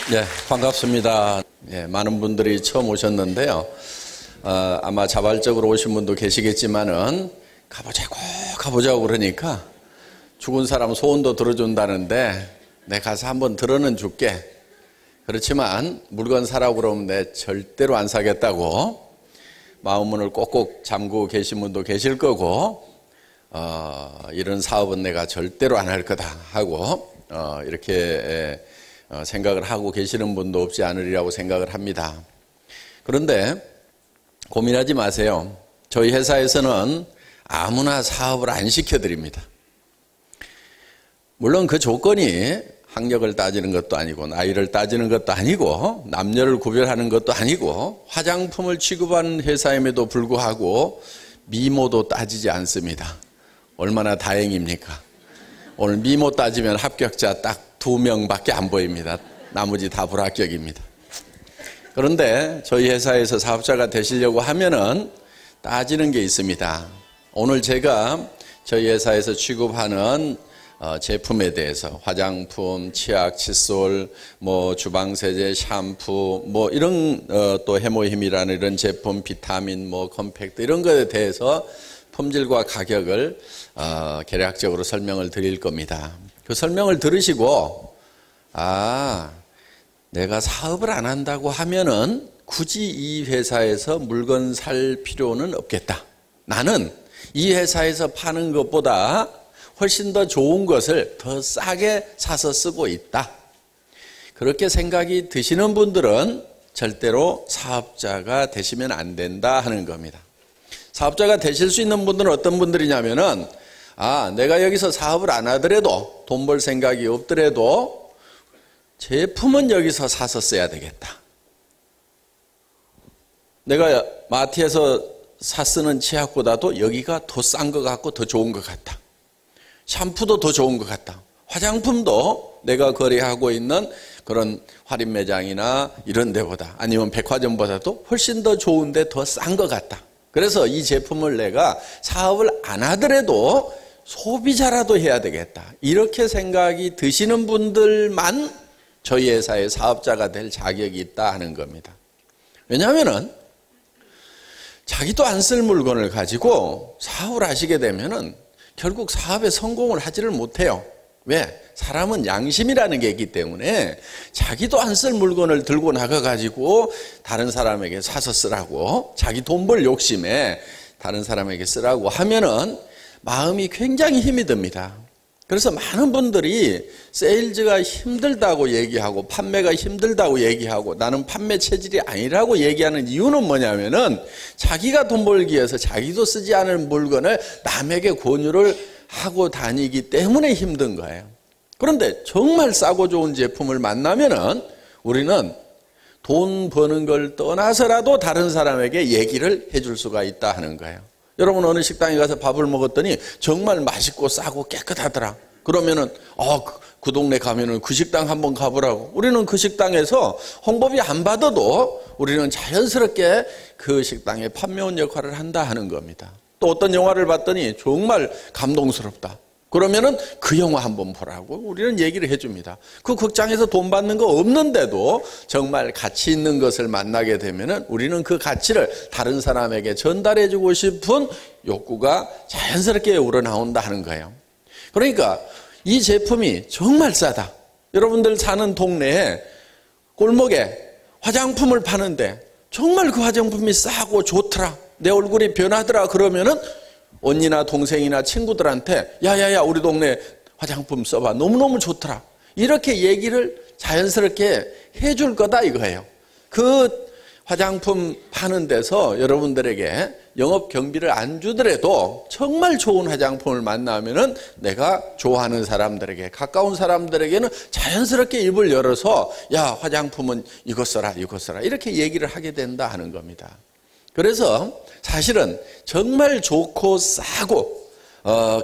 네, 반갑습니다. 많은 분들이 처음 오셨는데요. 아마 자발적으로 오신 분도 계시겠지만은 가보자고 그러니까 죽은 사람 소원도 들어준다는데 내 가서 한번 들어는 줄게. 그렇지만 물건 사라고 그러면 내 절대로 안 사겠다고 마음문을 꼭꼭 잠그고 계신 분도 계실 거고 이런 사업은 내가 절대로 안 할 거다 하고 이렇게 생각을 하고 계시는 분도 없지 않으리라고 생각을 합니다. 그런데 고민하지 마세요. 저희 회사에서는 아무나 사업을 안 시켜드립니다. 물론 그 조건이 학력을 따지는 것도 아니고 나이를 따지는 것도 아니고 남녀를 구별하는 것도 아니고 화장품을 취급하는 회사임에도 불구하고 미모도 따지지 않습니다. 얼마나 다행입니까? 오늘 미모 따지면 합격자 딱 2명밖에 안 보입니다. 나머지 다 불합격입니다. 그런데 저희 회사에서 사업자가 되시려고 하면은 따지는 게 있습니다. 오늘 제가 저희 회사에서 취급하는 제품에 대해서 화장품, 치약, 칫솔, 주방세제, 샴푸, 이런 또 해모힘이라는 이런 제품, 비타민, 컴팩트 이런 것에 대해서 품질과 가격을 개략적으로 설명을 드릴 겁니다. 그 설명을 들으시고 내가 사업을 안 한다고 하면은 굳이 이 회사에서 물건 살 필요는 없겠다. 나는 이 회사에서 파는 것보다 훨씬 더 좋은 것을 더 싸게 사서 쓰고 있다. 그렇게 생각이 드시는 분들은 절대로 사업자가 되시면 안 된다 하는 겁니다. 사업자가 되실 수 있는 분들은 어떤 분들이냐면은 내가 여기서 사업을 안 하더라도 돈 벌 생각이 없더라도 제품은 여기서 사서 써야 되겠다. 내가 마트에서 사 쓰는 치약보다도 여기가 더 싼 것 같고 더 좋은 것 같다. 샴푸도 더 좋은 것 같다. 화장품도 내가 거래하고 있는 그런 할인 매장이나 이런 데보다 아니면 백화점보다도 훨씬 더 좋은데 더 싼 것 같다. 그래서 이 제품을 내가 사업을 안 하더라도 소비자라도 해야 되겠다. 이렇게 생각이 드시는 분들만 저희 회사의 사업자가 될 자격이 있다 하는 겁니다. 왜냐하면은 자기도 안 쓸 물건을 가지고 사업을 하시게 되면은 결국 사업에 성공을 하지를 못해요. 왜? 사람은 양심이라는 게 있기 때문에 자기도 안 쓸 물건을 들고 나가가지고 다른 사람에게 사서 쓰라고 자기 돈 벌 욕심에 다른 사람에게 쓰라고 하면은 마음이 굉장히 힘이 듭니다. 그래서 많은 분들이 세일즈가 힘들다고 얘기하고 판매가 힘들다고 얘기하고 나는 판매 체질이 아니라고 얘기하는 이유는 뭐냐면은 자기가 돈 벌기 위해서 자기도 쓰지 않을 물건을 남에게 권유를 하고 다니기 때문에 힘든 거예요. 그런데 정말 싸고 좋은 제품을 만나면은 우리는 돈 버는 걸 떠나서라도 다른 사람에게 얘기를 해줄 수가 있다 하는 거예요. 여러분 어느 식당에 가서 밥을 먹었더니 정말 맛있고 싸고 깨끗하더라. 그러면은 그 동네 가면은 그 식당 한번 가보라고. 우리는 그 식당에서 홍보비 안 받아도 우리는 자연스럽게 그 식당의 판매원 역할을 한다 하는 겁니다. 또 어떤 영화를 봤더니 정말 감동스럽다. 그러면은 그 영화 한번 보라고 우리는 얘기를 해줍니다. 그 극장에서 돈 받는 거 없는데도 정말 가치 있는 것을 만나게 되면은 우리는 그 가치를 다른 사람에게 전달해주고 싶은 욕구가 자연스럽게 우러나온다 하는 거예요. 그러니까 이 제품이 정말 싸다. 여러분들 사는 동네에 골목에 화장품을 파는데 정말 그 화장품이 싸고 좋더라. 내 얼굴이 변하더라. 그러면은 언니나 동생이나 친구들한테 야야야 우리 동네 화장품 써봐. 너무너무 좋더라. 이렇게 얘기를 자연스럽게 해줄 거다 이거예요. 그 화장품 파는 데서 여러분들에게 영업 경비를 안 주더라도 정말 좋은 화장품을 만나면은 내가 좋아하는 사람들에게 가까운 사람들에게는 자연스럽게 입을 열어서 야 화장품은 이거 써라 이거 써라 이렇게 얘기를 하게 된다 하는 겁니다. 그래서 사실은 정말 좋고 싸고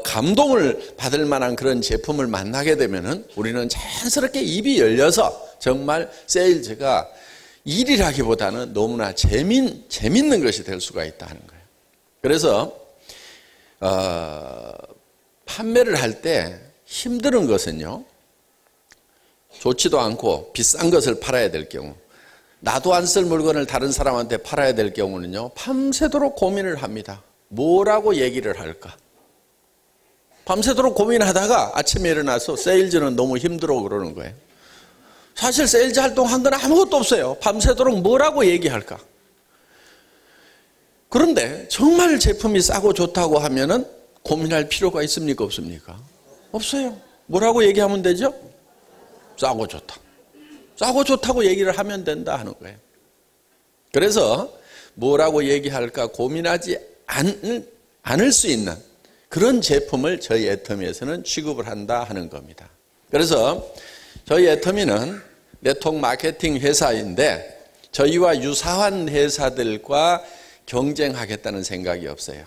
감동을 받을 만한 그런 제품을 만나게 되면은 우리는 자연스럽게 입이 열려서 정말 세일즈가 일이라기보다는 너무나 재밌는 것이 될 수가 있다 하는 거예요. 그래서 판매를 할 때 힘든 것은요, 좋지도 않고 비싼 것을 팔아야 될 경우, 나도 안 쓸 물건을 다른 사람한테 팔아야 될 경우는요, 밤새도록 고민을 합니다. 뭐라고 얘기를 할까? 밤새도록 고민하다가 아침에 일어나서 세일즈는 너무 힘들어 그러는 거예요. 사실 세일즈 활동한 건 아무것도 없어요. 밤새도록 뭐라고 얘기할까? 그런데 정말 제품이 싸고 좋다고 하면은 고민할 필요가 있습니까? 없습니까? 없어요. 뭐라고 얘기하면 되죠? 싸고 좋다. 싸고 좋다고 얘기를 하면 된다 하는 거예요. 그래서 뭐라고 얘기할까 고민하지 않을 수 있는 그런 제품을 저희 애터미에서는 취급을 한다 하는 겁니다. 그래서 저희 애터미는 네트워크 마케팅 회사인데 저희와 유사한 회사들과 경쟁하겠다는 생각이 없어요.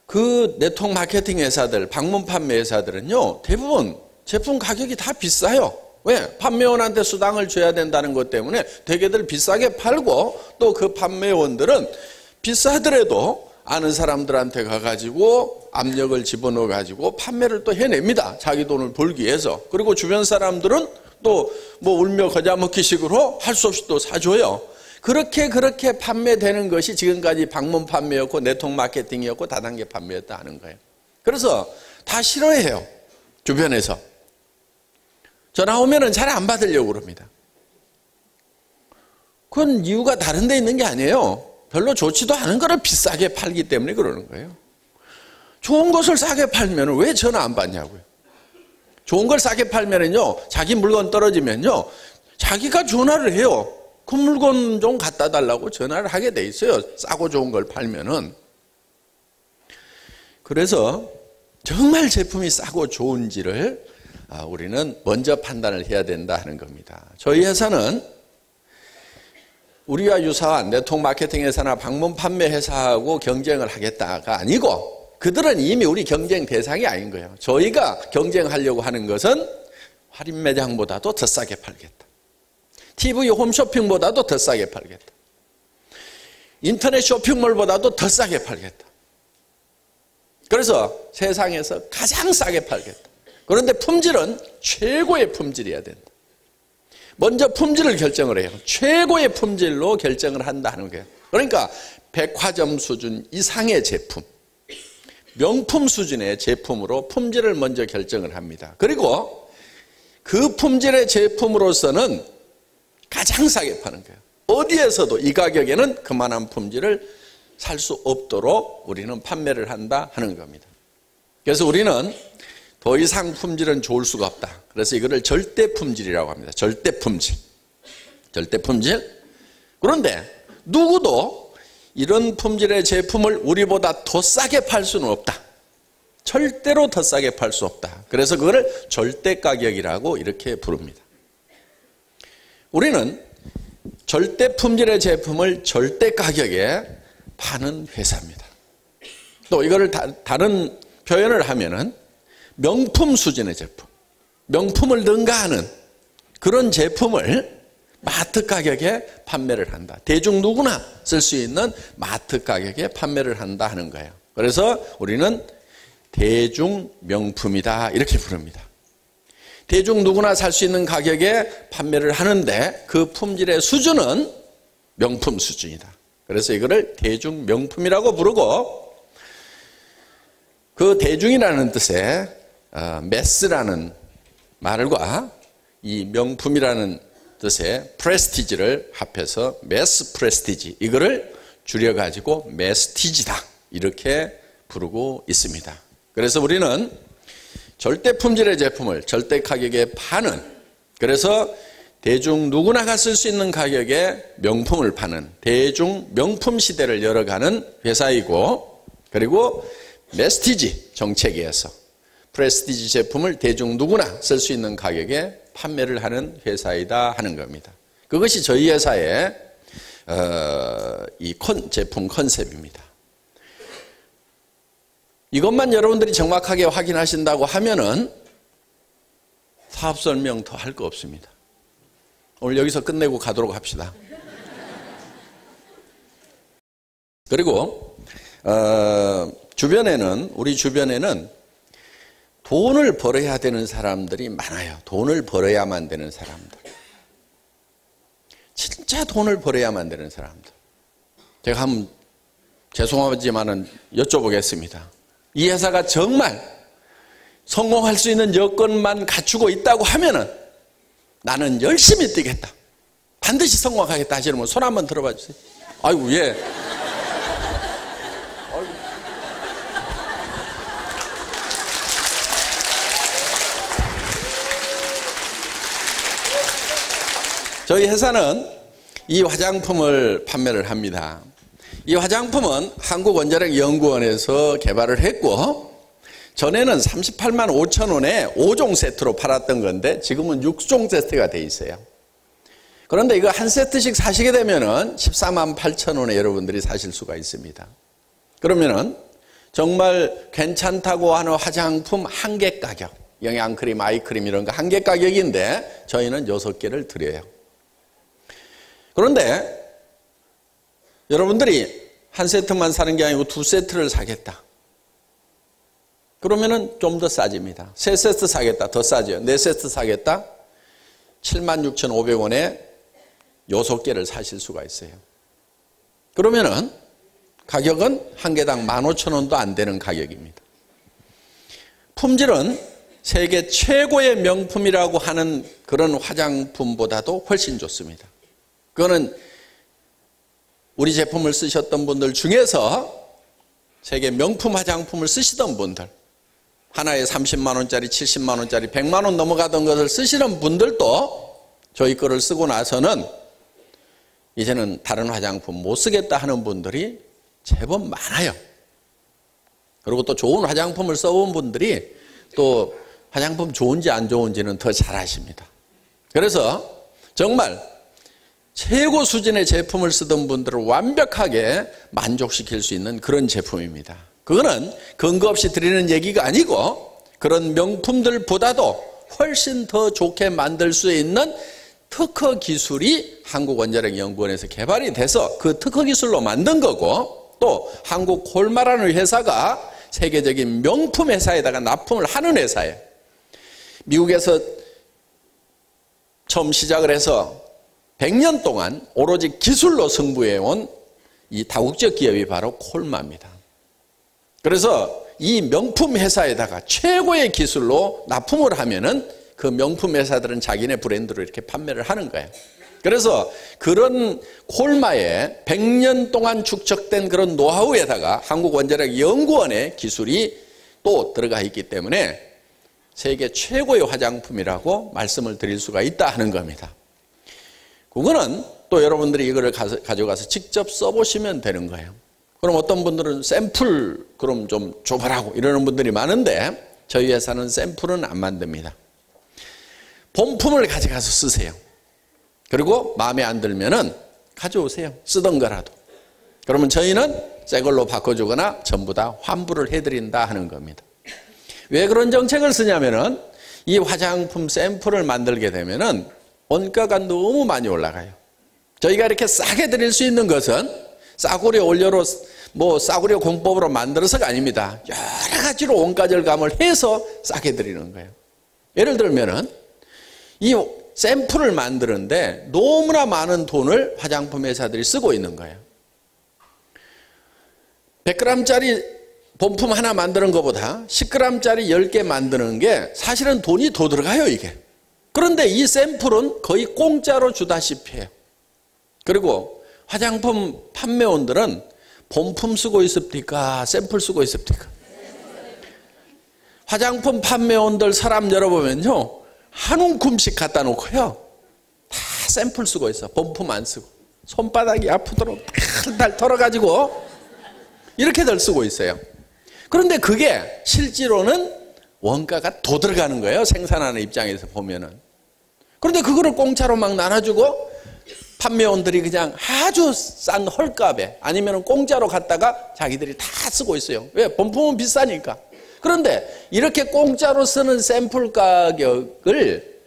그 네트워크 마케팅 회사들, 방문 판매 회사들은요, 대부분 제품 가격이 다 비싸요. 왜? 판매원한테 수당을 줘야 된다는 것 때문에 대개들 비싸게 팔고, 또 그 판매원들은 비싸더라도 아는 사람들한테 가가지고 압력을 집어넣어가지고 판매를 또 해냅니다. 자기 돈을 벌기 위해서. 그리고 주변 사람들은 또 뭐 울며 겨자 먹기식으로 할 수 없이 또 사줘요. 그렇게 판매되는 것이 지금까지 방문 판매였고 네트워크 마케팅이었고 다단계 판매였다 하는 거예요. 그래서 다 싫어해요. 주변에서. 전화 오면은 잘 안 받으려고 그럽니다. 그건 이유가 다른 데 있는 게 아니에요. 별로 좋지도 않은 거를 비싸게 팔기 때문에 그러는 거예요. 좋은 것을 싸게 팔면 왜 전화 안 받냐고요. 좋은 걸 싸게 팔면은요, 자기 물건 떨어지면요, 자기가 전화를 해요. 그 물건 좀 갖다 달라고 전화를 하게 돼 있어요. 싸고 좋은 걸 팔면은. 그래서 정말 제품이 싸고 좋은지를 우리는 먼저 판단을 해야 된다 하는 겁니다. 저희 회사는 우리와 유사한 네트워크 마케팅 회사나 방문 판매 회사하고 경쟁을 하겠다가 아니고 그들은 이미 우리 경쟁 대상이 아닌 거예요. 저희가 경쟁하려고 하는 것은 할인 매장보다도 더 싸게 팔겠다. TV 홈쇼핑보다도 더 싸게 팔겠다. 인터넷 쇼핑몰보다도 더 싸게 팔겠다. 그래서 세상에서 가장 싸게 팔겠다. 그런데 품질은 최고의 품질이어야 된다. 먼저 품질을 결정을 해요. 최고의 품질로 결정을 한다 하는 거예요. 그러니까 백화점 수준 이상의 제품, 명품 수준의 제품으로 품질을 먼저 결정을 합니다. 그리고 그 품질의 제품으로서는 가장 싸게 파는 거예요. 어디에서도 이 가격에는 그만한 품질을 살 수 없도록 우리는 판매를 한다 하는 겁니다. 그래서 우리는 더 이상 품질은 좋을 수가 없다. 그래서 이거를 절대 품질이라고 합니다. 절대 품질. 절대 품질. 그런데 누구도 이런 품질의 제품을 우리보다 더 싸게 팔 수는 없다. 절대로 더 싸게 팔 수 없다. 그래서 그거를 절대 가격이라고 이렇게 부릅니다. 우리는 절대 품질의 제품을 절대 가격에 파는 회사입니다. 또 이거를 다른 표현을 하면은 명품 수준의 제품, 명품을 능가하는 그런 제품을 마트 가격에 판매를 한다. 대중 누구나 쓸 수 있는 마트 가격에 판매를 한다 하는 거예요. 그래서 우리는 대중 명품이다 이렇게 부릅니다. 대중 누구나 살 수 있는 가격에 판매를 하는데 그 품질의 수준은 명품 수준이다. 그래서 이거를 대중 명품이라고 부르고, 그 대중이라는 뜻의 매스라는 말과 이 명품이라는 뜻의 프레스티지를 합해서 매스 프레스티지, 이거를 줄여가지고 매스티지다 이렇게 부르고 있습니다. 그래서 우리는 절대 품질의 제품을 절대 가격에 파는, 그래서 대중 누구나가 쓸 수 있는 가격에 명품을 파는 대중 명품 시대를 열어가는 회사이고, 그리고 매스티지 정책에서 프레스티지 제품을 대중 누구나 쓸 수 있는 가격에 판매를 하는 회사이다 하는 겁니다. 그것이 저희 회사의 이 제품 컨셉입니다. 이것만 여러분들이 정확하게 확인하신다고 하면은 사업 설명 더 할 거 없습니다. 오늘 여기서 끝내고 가도록 합시다. 그리고 우리 주변에는 돈을 벌어야 되는 사람들이 많아요. 돈을 벌어야만 되는 사람들. 진짜 돈을 벌어야만 되는 사람들. 제가 한번 죄송하지만은 여쭤보겠습니다. 이 회사가 정말 성공할 수 있는 여건만 갖추고 있다고 하면은 나는 열심히 뛰겠다. 반드시 성공하겠다 하시는 분 손 한번 들어봐 주세요. 아이고, 예. 저희 회사는 이 화장품을 판매를 합니다. 이 화장품은 한국원자력연구원에서 개발을 했고 전에는 38만 5천 원에 5종 세트로 팔았던 건데 지금은 6종 세트가 돼 있어요. 그런데 이거 한 세트씩 사시게 되면은 14만 8천 원에 여러분들이 사실 수가 있습니다. 그러면은 정말 괜찮다고 하는 화장품 한 개 가격, 영양크림, 아이크림 이런 거 한 개 가격인데 저희는 6개를 드려요. 그런데 여러분들이 한 세트만 사는 게 아니고 2세트를 사겠다. 그러면은 좀 더 싸집니다. 3세트 사겠다. 더 싸져요. 4세트 사겠다. 76,500원에 6개를 사실 수가 있어요. 그러면은 가격은 한 개당 15,000원도 안 되는 가격입니다. 품질은 세계 최고의 명품이라고 하는 그런 화장품보다도 훨씬 좋습니다. 그거는 우리 제품을 쓰셨던 분들 중에서 세계 명품 화장품을 쓰시던 분들, 하나에 30만 원짜리, 70만 원짜리, 100만 원 넘어가던 것을 쓰시는 분들도 저희 거를 쓰고 나서는 이제는 다른 화장품 못 쓰겠다 하는 분들이 제법 많아요. 그리고 또 좋은 화장품을 써본 분들이 또 화장품 좋은지 안 좋은지는 더 잘 아십니다. 그래서 정말 최고 수준의 제품을 쓰던 분들을 완벽하게 만족시킬 수 있는 그런 제품입니다. 그거는 근거 없이 드리는 얘기가 아니고 그런 명품들보다도 훨씬 더 좋게 만들 수 있는 특허 기술이 한국원자력연구원에서 개발이 돼서 그 특허 기술로 만든 거고 또 한국콜마라는 회사가 세계적인 명품 회사에다가 납품을 하는 회사예요. 미국에서 처음 시작을 해서 100년 동안 오로지 기술로 승부해온 이 다국적 기업이 바로 콜마입니다. 그래서 이 명품 회사에다가 최고의 기술로 납품을 하면은 그 명품 회사들은 자기네 브랜드로 이렇게 판매를 하는 거예요. 그래서 그런 콜마에 100년 동안 축적된 그런 노하우에다가 한국원자력연구원의 기술이 또 들어가 있기 때문에 세계 최고의 화장품이라고 말씀을 드릴 수가 있다 하는 겁니다. 그거는 또 여러분들이 이거를 가져가서 직접 써보시면 되는 거예요. 그럼 어떤 분들은 샘플 그럼 좀 줘보라고 이러는 분들이 많은데 저희 회사는 샘플은 안 만듭니다. 본품을 가져가서 쓰세요. 그리고 마음에 안 들면은 가져오세요. 쓰던 거라도. 그러면 저희는 새 걸로 바꿔주거나 전부 다 환불을 해드린다 하는 겁니다. 왜 그런 정책을 쓰냐면은 이 화장품 샘플을 만들게 되면은 원가가 너무 많이 올라가요. 저희가 이렇게 싸게 드릴 수 있는 것은 싸구려 원료로 싸구려 공법으로 만들어서가 아닙니다. 여러 가지로 원가 절감을 해서 싸게 드리는 거예요. 예를 들면은 이 샘플을 만드는데 너무나 많은 돈을 화장품 회사들이 쓰고 있는 거예요. 100g짜리 본품 하나 만드는 것보다 10g짜리 10개 만드는 게 사실은 돈이 더 들어가요, 이게. 그런데 이 샘플은 거의 공짜로 주다시피 해요. 그리고 화장품 판매원들은 본품 쓰고 있습니까? 샘플 쓰고 있습니까? 화장품 판매원들 사람 열어보면요, 한 움큼씩 갖다 놓고요, 다 샘플 쓰고 있어. 본품 안 쓰고. 손바닥이 아프도록 달달 털어가지고 이렇게들 쓰고 있어요. 그런데 그게 실제로는 원가가 더 들어가는 거예요. 생산하는 입장에서 보면은. 그런데 그거를 공짜로 막 나눠주고 판매원들이 그냥 아주 싼 헐값에 아니면 공짜로 갖다가 자기들이 다 쓰고 있어요. 왜? 본품은 비싸니까. 그런데 이렇게 공짜로 쓰는 샘플 가격을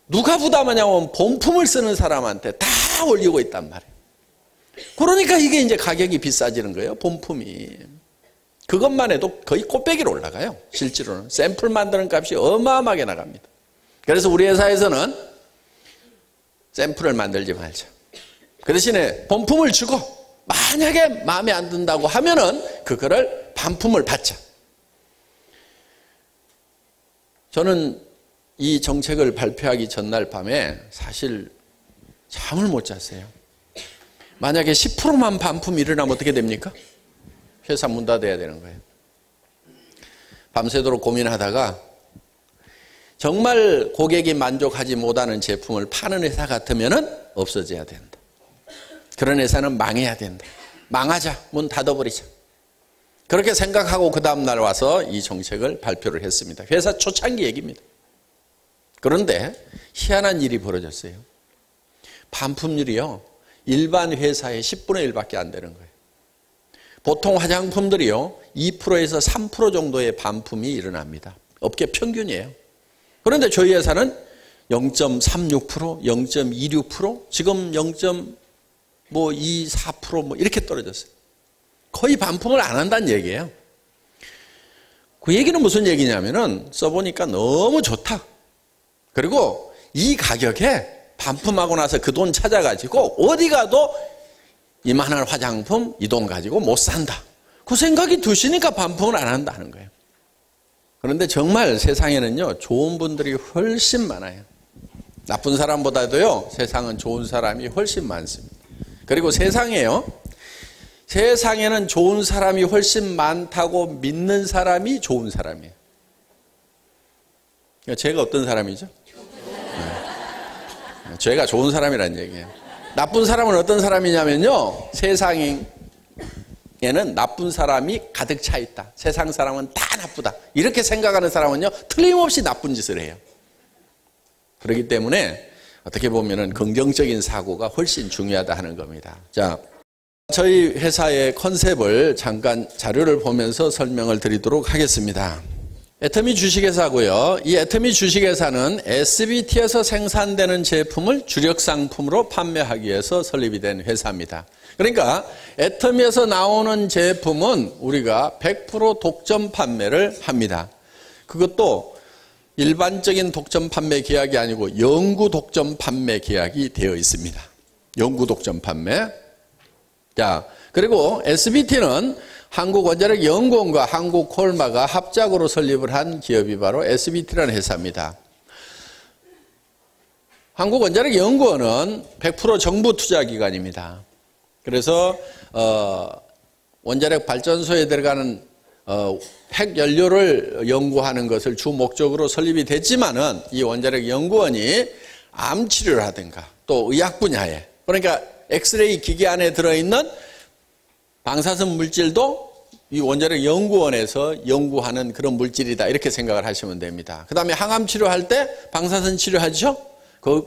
누가 부담하냐면 본품을 쓰는 사람한테 다 올리고 있단 말이에요. 그러니까 이게 이제 가격이 비싸지는 거예요. 본품이. 그것만 해도 거의 꽃배기로 올라가요. 실제로는. 샘플 만드는 값이 어마어마하게 나갑니다. 그래서 우리 회사에서는 샘플을 만들지 말자. 그 대신에 본품을 주고 만약에 마음에 안 든다고 하면은 그거를 반품을 받자. 저는 이 정책을 발표하기 전날 밤에 사실 잠을 못 잤어요. 만약에 10%만 반품이 일어나면 어떻게 됩니까? 회사 문 닫아야 되는 거예요. 밤새도록 고민하다가 정말 고객이 만족하지 못하는 제품을 파는 회사 같으면 없어져야 된다. 그런 회사는 망해야 된다. 망하자. 문 닫아버리자. 그렇게 생각하고 그 다음날 와서 이 정책을 발표를 했습니다. 회사 초창기 얘기입니다. 그런데 희한한 일이 벌어졌어요. 반품률이요. 일반 회사의 10분의 1밖에 안 되는 거예요. 보통 화장품들이요. 2%에서 3% 정도의 반품이 일어납니다. 업계 평균이에요. 그런데 저희 회사는 0.36%, 0.26%, 지금 0.24% 이렇게 떨어졌어요. 거의 반품을 안 한다는 얘기예요. 그 얘기는 무슨 얘기냐면은 써보니까 너무 좋다. 그리고 이 가격에 반품하고 나서 그 돈 찾아가지고 어디 가도 이만한 화장품 이 돈 가지고 못 산다. 그 생각이 드시니까 반품을 안 한다는 거예요. 그런데 정말 세상에는요, 좋은 분들이 훨씬 많아요. 나쁜 사람보다도요, 세상은 좋은 사람이 훨씬 많습니다. 그리고 세상에는 좋은 사람이 훨씬 많다고 믿는 사람이 좋은 사람이에요. 제가 어떤 사람이죠? 제가 좋은 사람이란 얘기예요. 나쁜 사람은 어떤 사람이냐면요, 세상에는 나쁜 사람이 가득 차 있다. 세상 사람은 다 나쁘다. 이렇게 생각하는 사람은요, 틀림없이 나쁜 짓을 해요. 그렇기 때문에 어떻게 보면은 긍정적인 사고가 훨씬 중요하다 하는 겁니다. 자, 저희 회사의 컨셉을 잠깐 자료를 보면서 설명을 드리도록 하겠습니다. 애터미 주식회사고요. 이 애터미 주식회사는 SBT에서 생산되는 제품을 주력 상품으로 판매하기 위해서 설립이 된 회사입니다. 그러니까 애터미에서 나오는 제품은 우리가 100% 독점 판매를 합니다. 그것도 일반적인 독점 판매 계약이 아니고 영구 독점 판매 계약이 되어 있습니다. 영구 독점 판매. 자, 그리고 SBT는 한국원자력연구원과 한국콜마가 합작으로 설립을 한 기업이 바로 SBT라는 회사입니다. 한국원자력연구원은 100% 정부 투자기관입니다. 그래서 원자력 발전소에 들어가는 핵연료를 연구하는 것을 주 목적으로 설립이 됐지만은 이 원자력연구원이 암치료를 하든가 또 의학 분야에, 그러니까 엑스레이 기계 안에 들어있는 방사선 물질도 이 원자력 연구원에서 연구하는 그런 물질이다, 이렇게 생각을 하시면 됩니다. 그 다음에 항암 치료할 때 방사선 치료하죠?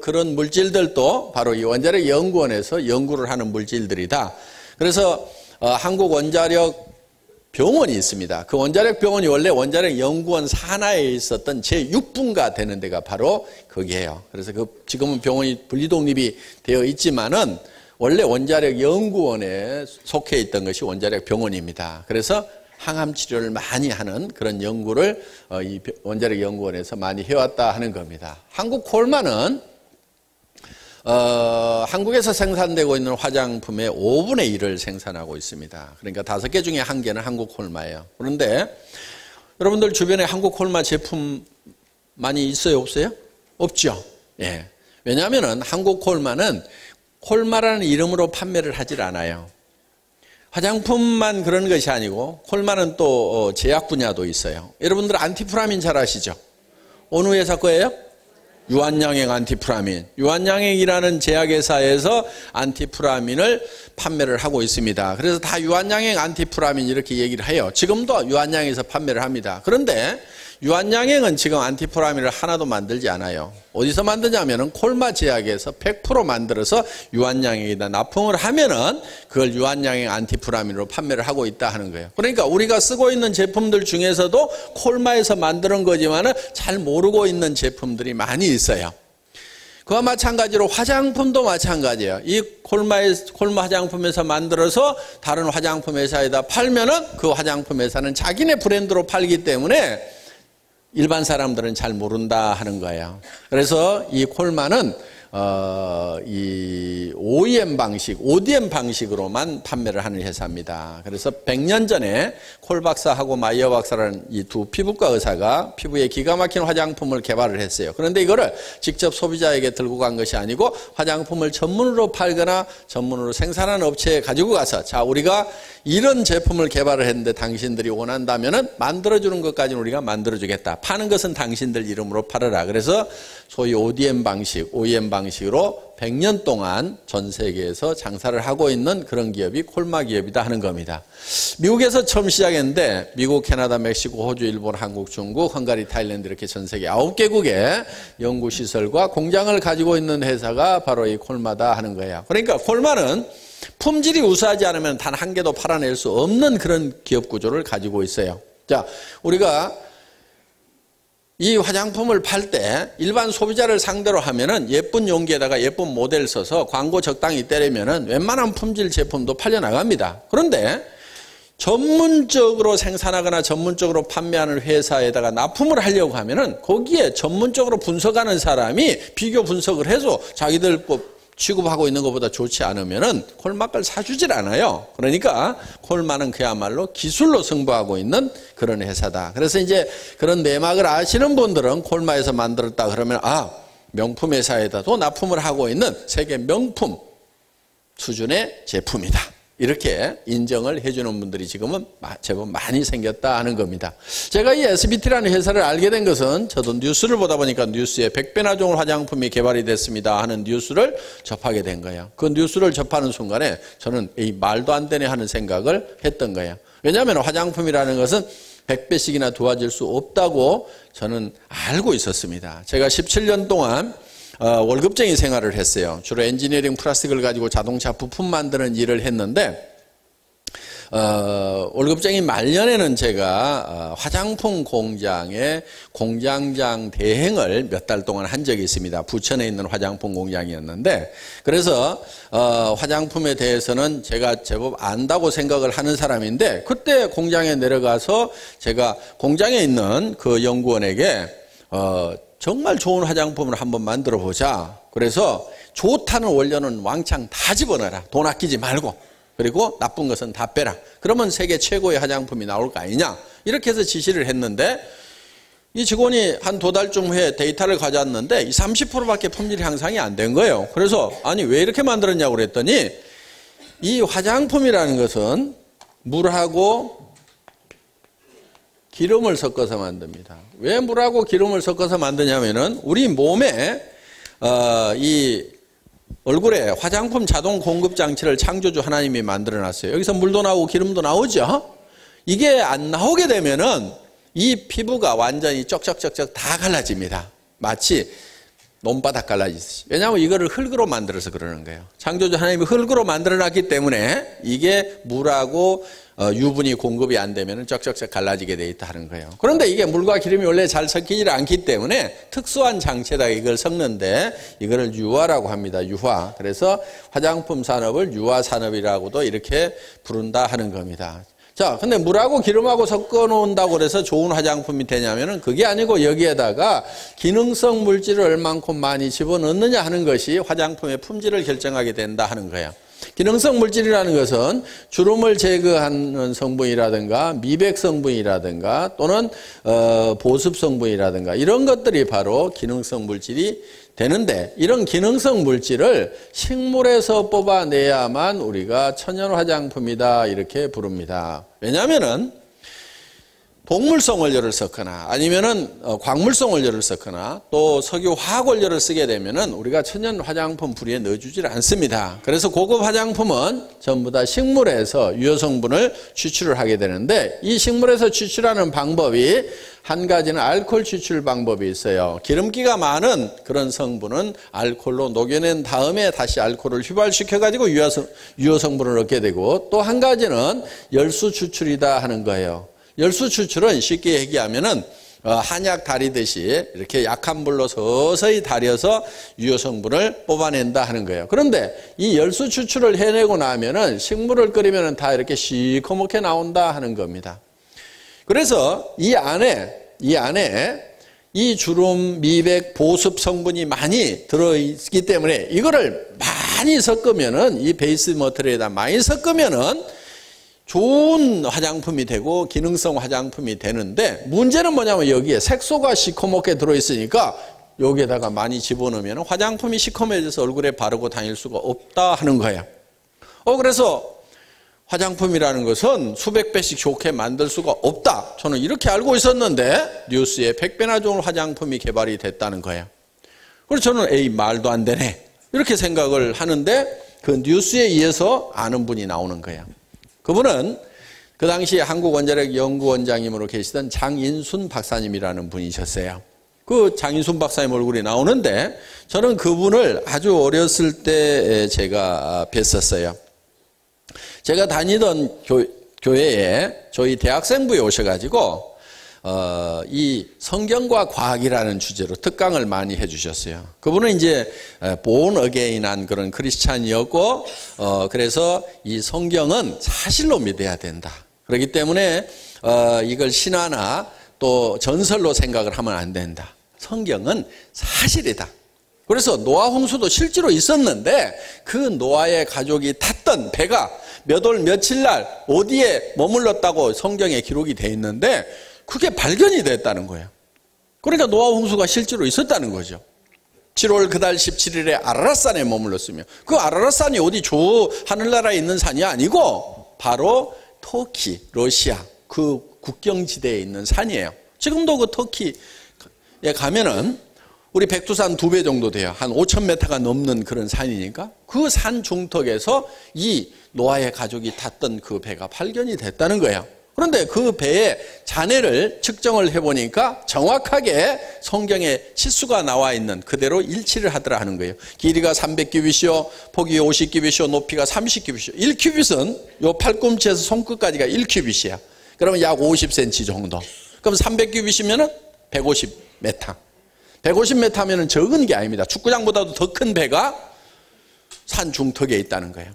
그런 물질들도 바로 이 원자력 연구원에서 연구를 하는 물질들이다. 그래서 한국 원자력 병원이 있습니다. 그 원자력 병원이 원래 원자력 연구원 산하에 있었던 제6분가 되는 데가 바로 거기에요. 그래서 지금은 병원이 분리독립이 되어 있지만은 원래 원자력 연구원에 속해 있던 것이 원자력 병원입니다. 그래서 항암 치료를 많이 하는 그런 연구를 이 원자력 연구원에서 많이 해왔다 하는 겁니다. 한국콜마는 한국에서 생산되고 있는 화장품의 5분의 1을 생산하고 있습니다. 그러니까 5개 중에 1개는 한국콜마예요. 그런데 여러분들 주변에 한국콜마 제품 많이 있어요, 없어요? 없죠. 예. 왜냐하면 한국콜마는 콜마라는 이름으로 판매를 하질 않아요. 화장품만 그런 것이 아니고 콜마는 또 제약 분야도 있어요. 여러분들 안티프라민 잘 아시죠? 어느 회사 거예요? 유한양행 안티프라민. 유한양행이라는 제약회사에서 안티프라민을 판매를 하고 있습니다. 그래서 다 유한양행 안티프라민 이렇게 얘기를 해요. 지금도 유한양행에서 판매를 합니다. 그런데 유한양행은 지금 안티프라민을 하나도 만들지 않아요. 어디서 만드냐면은 콜마 제약에서 100% 만들어서 유한양행에다 납품을 하면은 그걸 유한양행 안티프라민으로 판매를 하고 있다 하는 거예요. 그러니까 우리가 쓰고 있는 제품들 중에서도 콜마에서 만드는 거지만은 잘 모르고 있는 제품들이 많이 있어요. 그와 마찬가지로 화장품도 마찬가지예요. 이 콜마 화장품 회사 만들어서 다른 화장품 회사에다 팔면은 그 화장품 회사는 자기네 브랜드로 팔기 때문에 일반 사람들은 잘 모른다 하는 거예요. 그래서 이 콜마는 이 OEM 방식, ODM 방식으로만 판매를 하는 회사입니다. 그래서 100년 전에 콜 박사하고 마이어 박사라는 이 두 피부과 의사가 피부에 기가 막힌 화장품을 개발을 했어요. 그런데 이거를 직접 소비자에게 들고 간 것이 아니고 화장품을 전문으로 팔거나 전문으로 생산하는 업체에 가지고 가서 자, 우리가 이런 제품을 개발을 했는데 당신들이 원한다면은 만들어주는 것까지는 우리가 만들어주겠다. 파는 것은 당신들 이름으로 팔아라. 그래서 소위 ODM 방식, OEM 방식으로 100년 동안 전 세계에서 장사를 하고 있는 그런 기업이 콜마 기업이다 하는 겁니다. 미국에서 처음 시작했는데 미국, 캐나다, 멕시코, 호주, 일본, 한국, 중국, 헝가리, 타일랜드 이렇게 전 세계 9개국의 연구시설과 공장을 가지고 있는 회사가 바로 이 콜마다 하는 거예요. 그러니까 콜마는 품질이 우수하지 않으면 단 한 개도 팔아낼 수 없는 그런 기업 구조를 가지고 있어요. 자, 우리가 이 화장품을 팔 때 일반 소비자를 상대로 하면은 예쁜 용기에다가 예쁜 모델 써서 광고 적당히 때리면은 웬만한 품질 제품도 팔려 나갑니다. 그런데 전문적으로 생산하거나 전문적으로 판매하는 회사에다가 납품을 하려고 하면은 거기에 전문적으로 분석하는 사람이 비교 분석을 해서 자기들 취급하고 있는 것보다 좋지 않으면은 콜마 걸 사주질 않아요. 그러니까 콜마는 그야말로 기술로 승부하고 있는 그런 회사다. 그래서 이제 그런 내막을 아시는 분들은 콜마에서 만들었다 그러면 아, 명품 회사에다도 납품을 하고 있는 세계 명품 수준의 제품이다. 이렇게 인정을 해주는 분들이 지금은 제법 많이 생겼다 하는 겁니다. 제가 이 SBT라는 회사를 알게 된 것은 저도 뉴스를 보다 보니까 뉴스에 백배나종 화장품이 개발이 됐습니다 하는 뉴스를 접하게 된 거예요. 그 뉴스를 접하는 순간에 저는 이 말도 안 되네 하는 생각을 했던 거예요. 왜냐하면 화장품이라는 것은 100배씩이나 도와줄 수 없다고 저는 알고 있었습니다. 제가 17년 동안 월급쟁이 생활을 했어요. 주로 엔지니어링 플라스틱을 가지고 자동차 부품 만드는 일을 했는데 월급쟁이 말년에는 제가 화장품 공장의 공장장 대행을 몇 달 동안 한 적이 있습니다. 부천에 있는 화장품 공장이었는데 그래서 화장품에 대해서는 제가 제법 안다고 생각을 하는 사람인데 그때 공장에 내려가서 제가 공장에 있는 그 연구원에게 정말 좋은 화장품을 한번 만들어 보자. 그래서 좋다는 원료는 왕창 다 집어넣어라. 돈 아끼지 말고. 그리고 나쁜 것은 다 빼라. 그러면 세계 최고의 화장품이 나올 거 아니냐. 이렇게 해서 지시를 했는데 이 직원이 한 2달쯤 후에 데이터를 가져왔는데 30%밖에 품질 향상이 안 된 거예요. 그래서 아니 왜 이렇게 만들었냐고 그랬더니 이 화장품이라는 것은 물하고 기름을 섞어서 만듭니다. 왜 물하고 기름을 섞어서 만드냐면은 우리 몸에 이 얼굴에 화장품 자동 공급 장치를 창조주 하나님이 만들어 놨어요. 여기서 물도 나오고 기름도 나오죠. 이게 안 나오게 되면은 이 피부가 완전히 쩍쩍쩍쩍 다 갈라집니다. 마치 논바닥 갈라지듯이. 왜냐하면 이거를 흙으로 만들어서 그러는 거예요. 창조주 하나님이 흙으로 만들어 놨기 때문에 이게 물하고 유분이 공급이 안 되면 쩍쩍쩍 갈라지게 돼 있다 하는 거예요. 그런데 이게 물과 기름이 원래 잘 섞이지 않기 때문에 특수한 장치에다가 이걸 섞는데 이거를 유화라고 합니다. 유화. 그래서 화장품 산업을 유화 산업이라고도 이렇게 부른다 하는 겁니다. 자, 근데 물하고 기름하고 섞어 놓는다고 그래서 좋은 화장품이 되냐면은 그게 아니고 여기에다가 기능성 물질을 얼만큼 많이 집어넣느냐 하는 것이 화장품의 품질을 결정하게 된다 하는 거예요. 기능성 물질이라는 것은 주름을 제거하는 성분이라든가 미백 성분이라든가 또는 보습 성분이라든가 이런 것들이 바로 기능성 물질이 되는데 이런 기능성 물질을 식물에서 뽑아내야만 우리가 천연 화장품이다 이렇게 부릅니다. 왜냐하면은 동물성 원료를 썼거나 아니면은 광물성 원료를 썼거나 또 석유 화학 원료를 쓰게 되면은 우리가 천연 화장품 부리에 넣어주질 않습니다. 그래서 고급 화장품은 전부 다 식물에서 유효 성분을 추출을 하게 되는데 이 식물에서 추출하는 방법이 한 가지는 알코올 추출 방법이 있어요. 기름기가 많은 그런 성분은 알코올로 녹여낸 다음에 다시 알코올을 휘발시켜 가지고 유효 성분을 얻게 되고 또 한 가지는 열수 추출이다 하는 거예요. 열수 추출은 쉽게 얘기하면은 한약 다리듯이 이렇게 약한 불로 서서히 다려서 유효 성분을 뽑아낸다 하는 거예요. 그런데 이 열수 추출을 해내고 나면은 식물을 끓이면은 다 이렇게 시커멓게 나온다 하는 겁니다. 그래서 이 안에 이 주름, 미백, 보습 성분이 많이 들어있기 때문에 이거를 많이 섞으면은 이 베이스 머티리얼에다 많이 섞으면은 좋은 화장품이 되고 기능성 화장품이 되는데 문제는 뭐냐면 여기에 색소가 시커멓게 들어있으니까 여기에다가 많이 집어넣으면 화장품이 시커매져서 얼굴에 바르고 다닐 수가 없다 하는 거예요. 그래서 화장품이라는 것은 수백 배씩 좋게 만들 수가 없다. 저는 이렇게 알고 있었는데 뉴스에 100배나 좋은 화장품이 개발이 됐다는 거예요. 그래서 저는 에이 말도 안 되네 이렇게 생각을 하는데 그 뉴스에 의해서 아는 분이 나오는 거예요. 그분은 그 당시에 한국원자력연구원장님으로 계시던 장인순 박사님이라는 분이셨어요. 그 장인순 박사님 얼굴이 나오는데 저는 그분을 아주 어렸을 때 제가 뵀었어요. 제가 다니던 교회에 저희 대학생부에 오셔가지고 이 성경과 과학이라는 주제로 특강을 많이 해주셨어요. 그분은 이제 born again한 그런 크리스찬이었고 그래서 이 성경은 사실로 믿어야 된다. 그렇기 때문에 이걸 신화나 또 전설로 생각을 하면 안 된다. 성경은 사실이다. 그래서 노아 홍수도 실제로 있었는데 그 노아의 가족이 탔던 배가 몇 월 며칠 날 어디에 머물렀다고 성경에 기록이 돼 있는데 그게 발견이 됐다는 거예요. 그러니까 노아 홍수가 실제로 있었다는 거죠. 7월 그달 17일에 아라랏산에 머물렀으며 그 아라랏산이 어디 하늘나라에 있는 산이 아니고 바로 터키, 러시아 그 국경지대에 있는 산이에요. 지금도 그 터키에 가면은 우리 백두산 2배 정도 돼요. 한 5,000m가 넘는 그런 산이니까 그 산 중턱에서 이 노아의 가족이 탔던 그 배가 발견이 됐다는 거예요. 그런데 그 배의 잔해를 측정을 해보니까 정확하게 성경에 치수가 나와 있는 그대로 일치를 하더라 하는 거예요. 길이가 300규빗이요, 폭이 50규빗이요, 높이가 30규빗이요. 1규빗은 요 팔꿈치에서 손끝까지가 1규빗이야. 그러면 약 50cm 정도. 그럼 300규빗이면 150m. 150m면 적은 게 아닙니다. 축구장보다도 더 큰 배가 산 중턱에 있다는 거예요.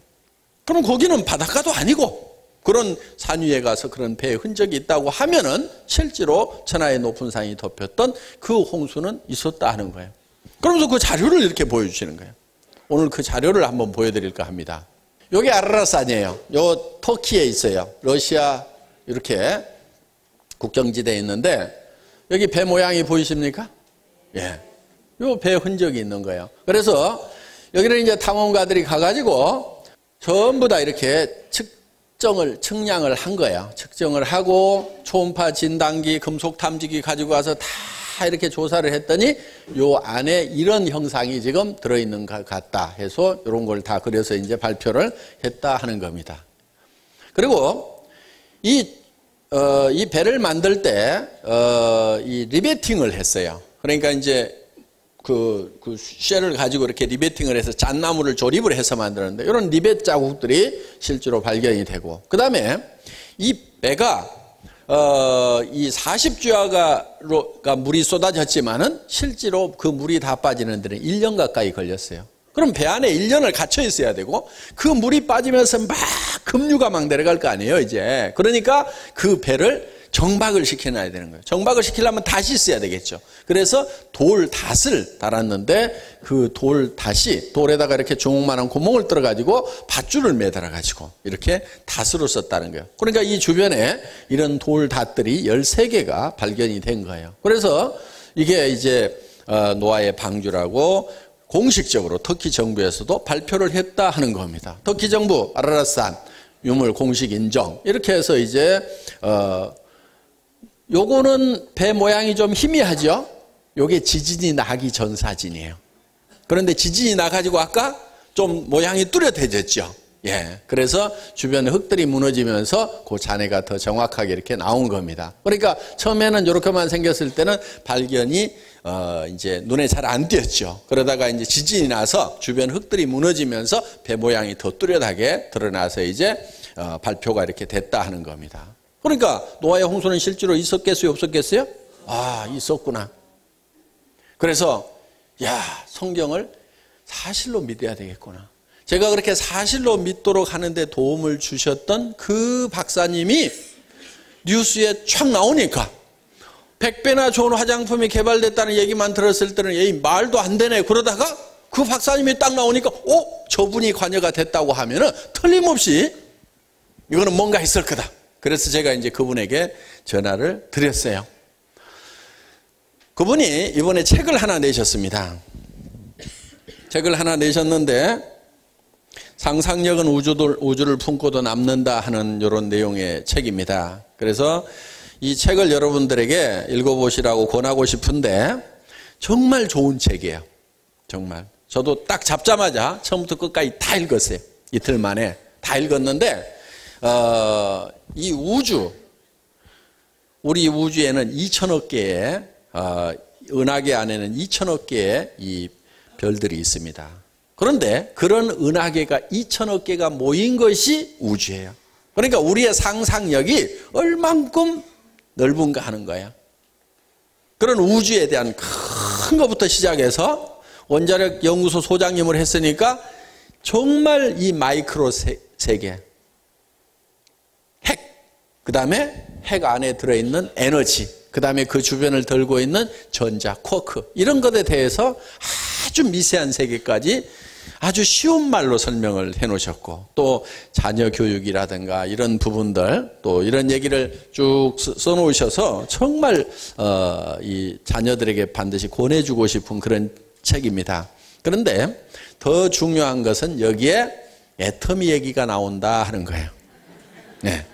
그럼 거기는 바닷가도 아니고 그런 산 위에 가서 그런 배의 흔적이 있다고 하면은 실제로 천하의 높은 산이 덮였던 그 홍수는 있었다 하는 거예요. 그러면서 그 자료를 이렇게 보여주시는 거예요. 오늘 그 자료를 한번 보여드릴까 합니다. 여기 아라랏산이에요. 요 터키에 있어요. 러시아 이렇게 국경지대에 있는데 여기 배 모양이 보이십니까? 예, 요 배 흔적이 있는 거예요. 그래서 여기를 이제 탐험가들이 가가지고 전부 다 이렇게 측량을 한 거예요. 측정을 하고 초음파 진단기, 금속 탐지기 가지고 와서 다 이렇게 조사를 했더니 요 안에 이런 형상이 지금 들어있는 것 같다 해서 이런 걸 다 그려서 이제 발표를 했다 하는 겁니다. 그리고 이 배를 만들 때 이 리베팅을 했어요. 그러니까 이제 그 쉘을 가지고 이렇게 리베팅을 해서 잣나무를 조립을 해서 만드는데 이런 리벳 자국들이 실제로 발견이 되고 그 다음에 이 배가 이 40주야가 물이 쏟아졌지만은 실제로 그 물이 다 빠지는 데는 1년 가까이 걸렸어요. 그럼 배 안에 1년을 갇혀 있어야 되고 그 물이 빠지면서 막 급류가 막 내려갈 거 아니에요, 이제. 그러니까 그 배를 정박을 시켜놔야 되는 거예요. 정박을 시키려면 닷이 있어야 되겠죠. 그래서 돌닷을 달았는데 그 돌에다가 이렇게 주먹만한 구멍을 뚫어가지고 밧줄을 매달아가지고 이렇게 닷으로 썼다는 거예요. 그러니까 이 주변에 이런 돌닷들이 13개가 발견이 된 거예요. 그래서 이게 이제 노아의 방주라고 공식적으로 터키 정부에서도 발표를 했다 하는 겁니다. 터키 정부 아라랏산 유물 공식 인정 이렇게 해서 이제 요거는 배 모양이 좀 희미하죠? 요게 지진이 나기 전 사진이에요. 그런데 지진이 나가지고 아까 좀 모양이 뚜렷해졌죠? 예. 그래서 주변에 흙들이 무너지면서 그 잔해가 더 정확하게 이렇게 나온 겁니다. 그러니까 처음에는 이렇게만 생겼을 때는 발견이 이제 눈에 잘 안 띄었죠. 그러다가 이제 지진이 나서 주변 흙들이 무너지면서 배 모양이 더 뚜렷하게 드러나서 이제 발표가 이렇게 됐다 하는 겁니다. 그러니까 노아의 홍수는 실제로 있었겠어요, 없었겠어요? 아, 있었구나. 그래서 야, 성경을 사실로 믿어야 되겠구나. 제가 그렇게 사실로 믿도록 하는데 도움을 주셨던 그 박사님이 뉴스에 촥 나오니까 100배나 좋은 화장품이 개발됐다는 얘기만 들었을 때는 에이, 말도 안 되네. 그러다가 그 박사님이 딱 나오니까 저분이 관여가 됐다고 하면은 틀림없이 이거는 뭔가 있을 거다. 그래서 제가 이제 그분에게 전화를 드렸어요. 그분이 이번에 책을 하나 내셨습니다. 책을 하나 내셨는데 상상력은 우주를 품고도 남는다 하는 이런 내용의 책입니다. 그래서 이 책을 여러분들에게 읽어보시라고 권하고 싶은데 정말 좋은 책이에요. 정말. 저도 딱 잡자마자 처음부터 끝까지 다 읽었어요. 이틀 만에 다 읽었는데 이 우리 우주에는 2천억 개의 은하계 안에는 2천억 개의 이 별들이 있습니다. 그런데 그런 은하계가 2천억 개가 모인 것이 우주예요. 그러니까 우리의 상상력이 얼만큼 넓은가 하는 거예요. 그런 우주에 대한 큰 것부터 시작해서 원자력 연구소 소장님을 했으니까 정말 이 마이크로 세계, 핵, 그 다음에 핵 안에 들어있는 에너지, 그 다음에 그 주변을 돌고 있는 전자, 쿼크 이런 것에 대해서 아주 미세한 세계까지 아주 쉬운 말로 설명을 해놓으셨고 또 자녀 교육이라든가 이런 부분들 또 이런 얘기를 쭉 써놓으셔서 정말 이 자녀들에게 반드시 권해주고 싶은 그런 책입니다. 그런데 더 중요한 것은 여기에 애터미 얘기가 나온다 하는 거예요. 네.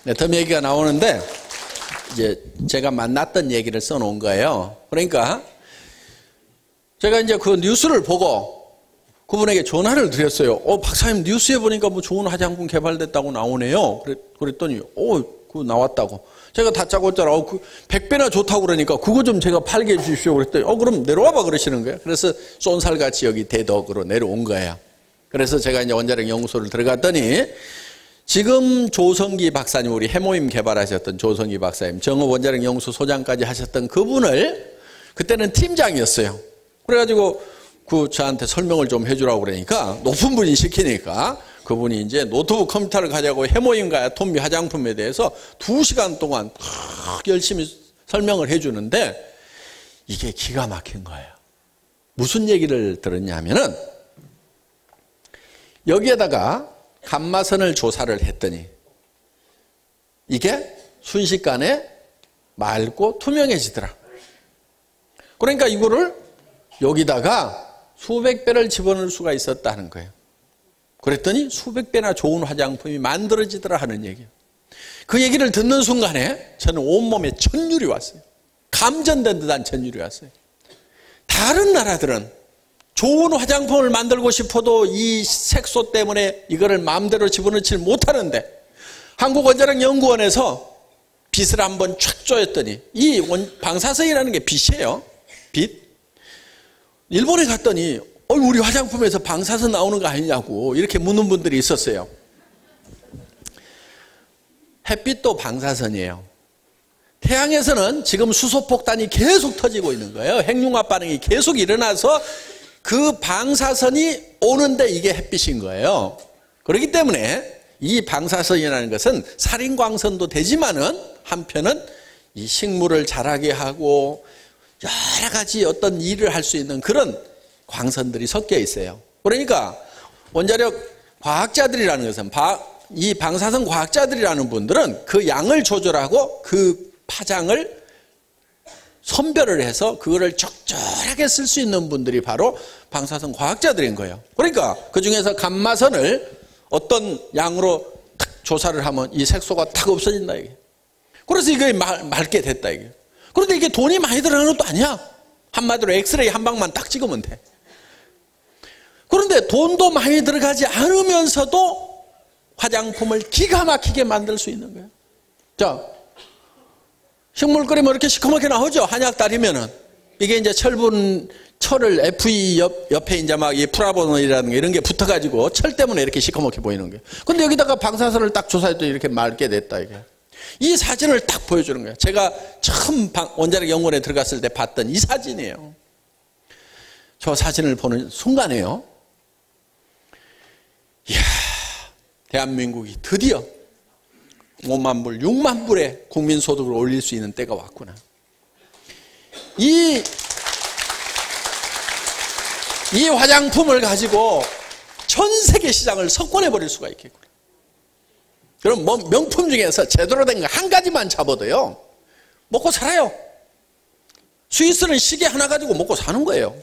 애터미 얘기가 나오는데 이제 제가 만났던 얘기를 써놓은 거예요. 그러니까 제가 이제 그 뉴스를 보고 그분에게 전화를 드렸어요. 박사님 뉴스에 보니까 뭐 좋은 화장품 개발됐다고 나오네요. 그랬더니 그거 나왔다고. 제가 다짜고짜 100배나 좋다고 그러니까 그거 좀 제가 팔게 해주십시오. 그랬더니 그럼 내려와봐 그러시는 거예요. 그래서 쏜살같이 여기 대덕으로 내려온 거예요. 그래서 제가 이제 원자력 연구소를 들어갔더니 지금 조성기 박사님, 우리 해모임 개발하셨던 조성기 박사님, 정읍 원자력 연구소 소장까지 하셨던 그분을 그때는 팀장이었어요. 그래가지고 저한테 설명을 좀 해주라고 그러니까 높은 분이 시키니까 그분이 이제 노트북 컴퓨터를 가지고 해모임과 아톰미 화장품에 대해서 2시간 동안 열심히 설명을 해주는데 이게 기가 막힌 거예요. 무슨 얘기를 들었냐면은 여기에다가 감마선을 조사를 했더니 이게 순식간에 맑고 투명해지더라. 그러니까 이거를 여기다가 수백 배를 집어넣을 수가 있었다는 거예요. 그랬더니 수백 배나 좋은 화장품이 만들어지더라 하는 얘기예요. 그 얘기를 듣는 순간에 저는 온몸에 천율이 왔어요. 감전된 듯한 천율이 왔어요. 다른 나라들은 좋은 화장품을 만들고 싶어도 이 색소 때문에 이거를 마음대로 집어넣지 못하는데 한국원자력연구원에서 빛을 한번 촥 쪼였더니 이 방사선이라는 게 빛이에요. 빛. 일본에 갔더니 우리 화장품에서 방사선 나오는 거 아니냐고 이렇게 묻는 분들이 있었어요. 햇빛도 방사선이에요. 태양에서는 지금 수소폭탄이 계속 터지고 있는 거예요. 핵융합 반응이 계속 일어나서 그 방사선이 오는데 이게 햇빛인 거예요. 그렇기 때문에 이 방사선이라는 것은 살인광선도 되지만은 한편은 이 식물을 자라게 하고 여러 가지 어떤 일을 할 수 있는 그런 광선들이 섞여 있어요. 그러니까 원자력 과학자들이라는 것은 이 방사선 과학자들이라는 분들은 그 양을 조절하고 그 파장을 선별을 해서 그거를 적절하게 쓸 수 있는 분들이 바로 방사선 과학자들인 거예요. 그러니까 그 중에서 감마선을 어떤 양으로 탁 조사를 하면 이 색소가 탁 없어진다 이게. 그래서 이게 맑게 됐다 이게. 그런데 이게 돈이 많이 들어가는 것도 아니야. 한마디로 엑스레이 한 방만 딱 찍으면 돼. 그런데 돈도 많이 들어가지 않으면서도 화장품을 기가 막히게 만들 수 있는 거예요. 자, 식물 끓이면 이렇게 시커멓게 나오죠. 한약 따리면은. 이게 이제 철을 FE 옆에 이제 막 이 프라보놀이라는 게 이런 게 붙어가지고 철 때문에 이렇게 시커멓게 보이는 거예요. 근데 여기다가 방사선을 딱 조사했더니 이렇게 맑게 됐다 이게. 이 사진을 딱 보여주는 거예요. 제가 처음 원자력 연구원에 들어갔을 때 봤던 이 사진이에요. 저 사진을 보는 순간에요. 이야, 대한민국이 드디어 5만 불, 6만 불의 국민소득을 올릴 수 있는 때가 왔구나. 이 화장품을 가지고 전 세계 시장을 석권해버릴 수가 있겠구나. 그럼 뭐 명품 중에서 제대로 된 거 한 가지만 잡아도요, 먹고 살아요. 스위스는 시계 하나 가지고 먹고 사는 거예요.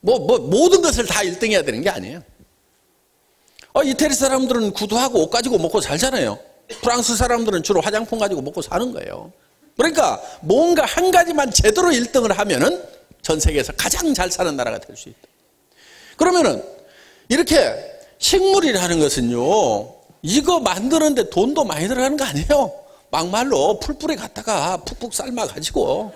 모든 것을 다 1등 해야 되는 게 아니에요. 이태리 사람들은 구두하고 옷 가지고 먹고 살잖아요. 프랑스 사람들은 주로 화장품 가지고 먹고 사는 거예요. 그러니까 뭔가 한 가지만 제대로 1등을 하면은 전 세계에서 가장 잘 사는 나라가 될 수 있다. 그러면은 이렇게 식물이라는 것은요, 이거 만드는데 돈도 많이 들어가는 거 아니에요. 막말로 풀뿌리 갖다가 푹푹 삶아가지고,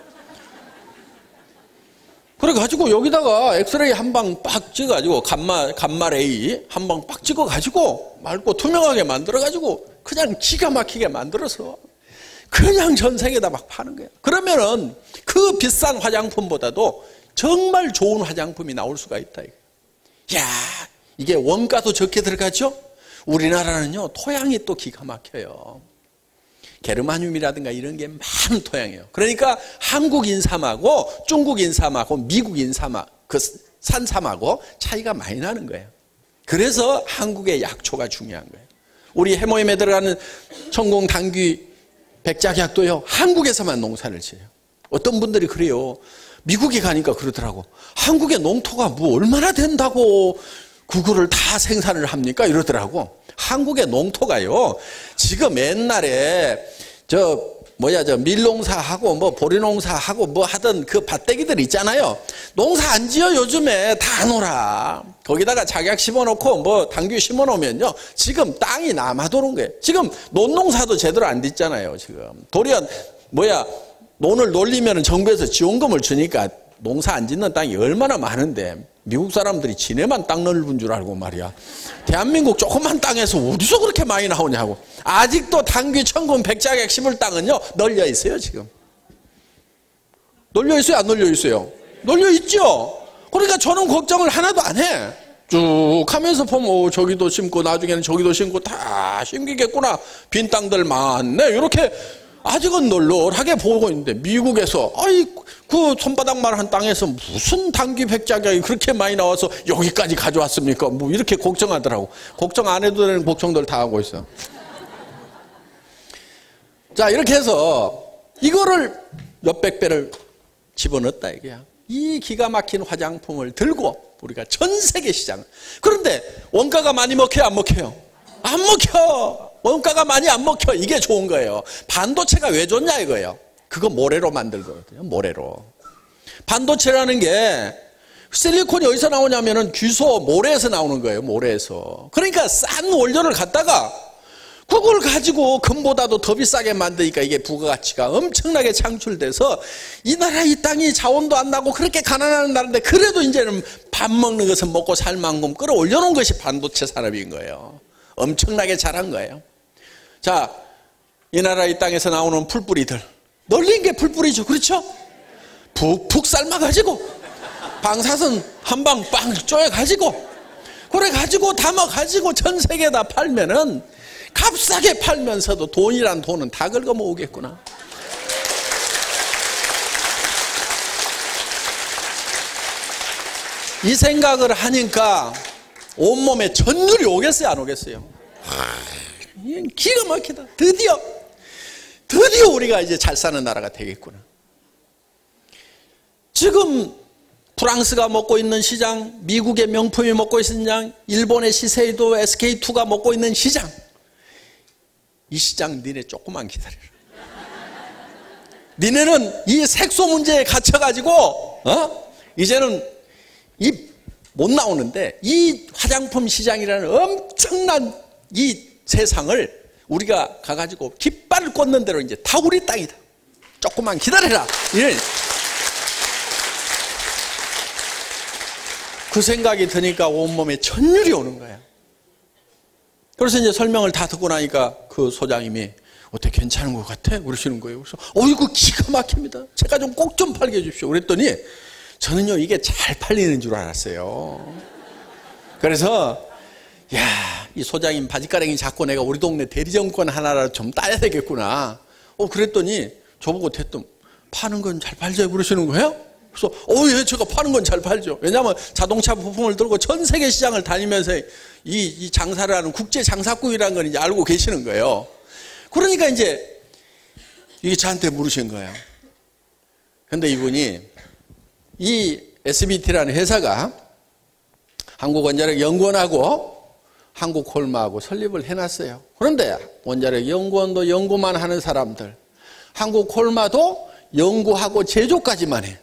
그래가지고 여기다가 엑스레이 한 방 빡 찍어가지고 감마레이 한 방 빡 찍어가지고 맑고 투명하게 만들어가지고 그냥 기가 막히게 만들어서 그냥 전 세계에다 막 파는 거예요. 그러면은 그 비싼 화장품보다도 정말 좋은 화장품이 나올 수가 있다. 야, 이게 원가도 적게 들어가죠? 우리나라는요, 토양이 또 기가 막혀요. 게르마늄이라든가 이런 게 많은 토양이에요. 그러니까 한국 인삼하고 중국 인삼하고 미국 인삼하고 그 산삼하고 차이가 많이 나는 거예요. 그래서 한국의 약초가 중요한 거예요. 우리 해모임에 들어가는 천공 당귀 백작약도요, 한국에서만 농사를 지어요. 어떤 분들이 그래요. 미국에 가니까 그러더라고. 한국의 농토가 뭐 얼마나 된다고 그거를 다 생산을 합니까? 이러더라고. 한국의 농토가요, 지금 옛날에 저 밀농사하고 뭐 보리농사하고 뭐 하던 그 밭대기들 있잖아요. 농사 안 지어 요즘에 다 놀아. 거기다가 작약 심어놓고 뭐 당귀 심어놓으면요, 지금 땅이 남아도는 거예요. 지금 논농사도 제대로 안 짓잖아요. 지금 도리어 논을 놀리면 정부에서 지원금을 주니까 농사 안 짓는 땅이 얼마나 많은데, 미국 사람들이 지네만 땅 넓은 줄 알고 말이야. 대한민국 조그만 땅에서 어디서 그렇게 많이 나오냐고. 아직도 당귀, 천금, 백작약 심을 땅은요, 널려 있어요. 지금 널려 있어요? 안 널려 있어요? 널려 있죠. 그러니까 저는 걱정을 하나도 안 해. 쭉 하면서 보면 저기도 심고 나중에는 저기도 심고 다 심기겠구나, 빈 땅들 많네, 이렇게 아직은 널널하게 보고 있는데, 미국에서 그 손바닥만한 땅에서 무슨 당귀 백작약이 그렇게 많이 나와서 여기까지 가져왔습니까? 뭐 이렇게 걱정하더라고. 걱정 안 해도 되는 걱정들 다 하고 있어. 자, 이렇게 해서 이거를 몇백 배를 집어넣었다 이게야. 이 기가 막힌 화장품을 들고 우리가 전 세계 시장. 그런데 원가가 많이 먹혀요, 안 먹혀요? 안 먹혀. 원가가 많이 안 먹혀. 이게 좋은 거예요. 반도체가 왜 좋냐 이거예요. 그거 모래로 만들거든요. 모래로. 반도체라는 게 실리콘이 어디서 나오냐면은 귀소 모래에서 나오는 거예요. 모래에서. 그러니까 싼 원료를 갖다가 그걸 가지고 금보다도 더 비싸게 만드니까 이게 부가가치가 엄청나게 창출돼서 이 나라 이 땅이 자원도 안 나고 그렇게 가난한 나라인데, 그래도 이제는 밥 먹는 것은 먹고 살 만큼 끌어올려 놓은 것이 반도체 산업인 거예요. 엄청나게 잘한 거예요. 자, 이 나라 이 땅에서 나오는 풀뿌리들, 널린 게 풀뿌리죠. 그렇죠? 푹푹 삶아가지고 방사선 한 방 빵 쪼여가지고 그래가지고 담아가지고 전 세계에다 팔면은 값싸게 팔면서도 돈이란 돈은 다 긁어모으겠구나. 이 생각을 하니까 온몸에 전율이 오겠어요, 안 오겠어요? 기가 막히다. 드디어 우리가 이제 잘 사는 나라가 되겠구나. 지금 프랑스가 먹고 있는 시장, 미국의 명품이 먹고 있는 시장, 일본의 시세이도 SK2가 먹고 있는 시장, 이 시장 니네 조금만 기다려라. 니네는 이 색소 문제에 갇혀가지고 이제는 못 나오는데, 이 화장품 시장이라는 엄청난 이 세상을 우리가 가가지고 깃발을 꽂는 대로 이제 다 우리 땅이다. 조금만 기다려라. 그 생각이 드니까 온몸에 전율이 오는 거야. 그래서 이제 설명을 다 듣고 나니까 그 소장님이 어떻게 괜찮은 것 같아? 그러시는 거예요. 그래서 이거 기가 막힙니다. 제가 좀 꼭 좀 팔게 해주십시오. 그랬더니 저는요 이게 잘 팔리는 줄 알았어요. 그래서 이 소장님 바지가랑이 잡고 내가 우리 동네 대리점권 하나라도 좀 따야 되겠구나. 그랬더니 저보고 대뜸 파는 건 잘 팔죠 그러시는 거예요. 그래서 예, 제가 파는 건 잘 팔죠. 왜냐하면 자동차 부품을 들고 전 세계 시장을 다니면서 이 장사를 하는 국제 장사꾼이라는 걸 이제 알고 계시는 거예요. 그러니까 이제 이게 저한테 물으신 거예요. 근데 이분이 이 SBT라는 회사가 한국원자력연구원하고 한국콜마하고 설립을 해놨어요. 그런데 원자력연구원도 연구만 하는 사람들, 한국콜마도 연구하고 제조까지만 해.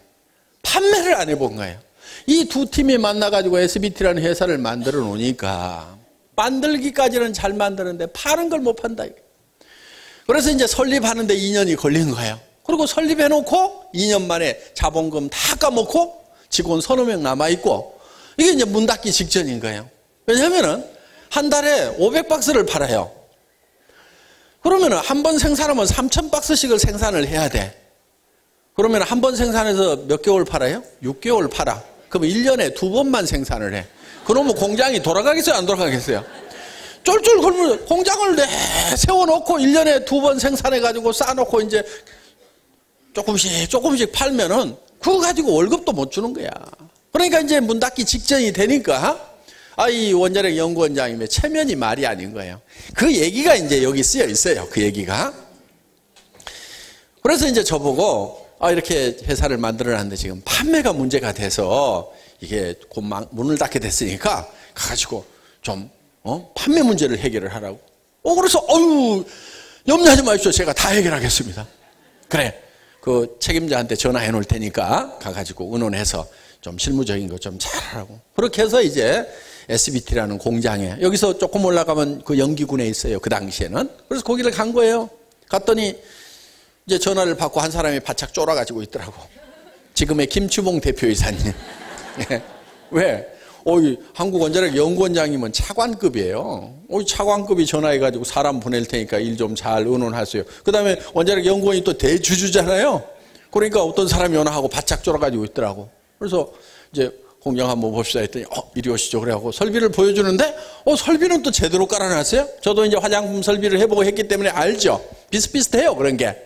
판매를 안 해본 거예요. 이 두 팀이 만나가지고 SBT라는 회사를 만들어 놓으니까 만들기까지는 잘 만드는데 파는 걸 못 판다. 그래서 이제 설립하는데 2년이 걸린 거예요. 그리고 설립해놓고 2년 만에 자본금 다 까먹고 직원 서너 명 남아있고 이게 이제 문 닫기 직전인 거예요. 왜냐하면은 한 달에 500박스를 팔아요. 그러면은 한 번 생산하면 3,000박스씩을 생산을 해야 돼. 그러면 한 번 생산해서 몇 개월 팔아요? 6개월 팔아. 그럼 1년에 2번만 생산을 해. 그러면 공장이 돌아가겠어요? 안 돌아가겠어요? 쫄쫄 굶으면 공장을 세워놓고 1년에 2번 생산해가지고 쌓아놓고 이제 조금씩 팔면은 그거 가지고 월급도 못 주는 거야. 그러니까 이제 문 닫기 직전이 되니까 이 원자력 연구원장님의 체면이 말이 아닌 거예요. 그 얘기가 이제 여기 쓰여 있어요. 그 얘기가. 그래서 이제 저보고 이렇게 회사를 만들어놨는데 지금 판매가 문제가 돼서 이게 곧 문을 닫게 됐으니까 가가지고 좀 판매 문제를 해결을 하라고. 그래서 염려하지 마십시오. 제가 다 해결하겠습니다. 그래. 그 책임자한테 전화해 놓을 테니까 가가지고 의논해서 좀 실무적인 거 좀 잘하라고. 그렇게 해서 이제 SBT라는 공장에 여기서 조금 올라가면 그 연기군에 있어요. 그 당시에는. 그래서 거기를 간 거예요. 갔더니 이제 전화를 받고 한 사람이 바짝 쫄아가지고 있더라고. 지금의 김추봉 대표이사님. 왜? 한국원자력연구원장님은 차관급이에요. 차관급이 전화해가지고 사람 보낼 테니까 일 좀 잘 의논하세요. 그 다음에 원자력연구원이 또 대주주잖아요. 그러니까 어떤 사람이 전화하고 바짝 쫄아가지고 있더라고. 그래서 이제 공장 한번 봅시다 했더니 이리 오시죠. 그래갖고 설비를 보여주는데 설비는 또 제대로 깔아놨어요. 저도 이제 화장품 설비를 해보고 했기 때문에 알죠. 비슷비슷해요. 그런 게.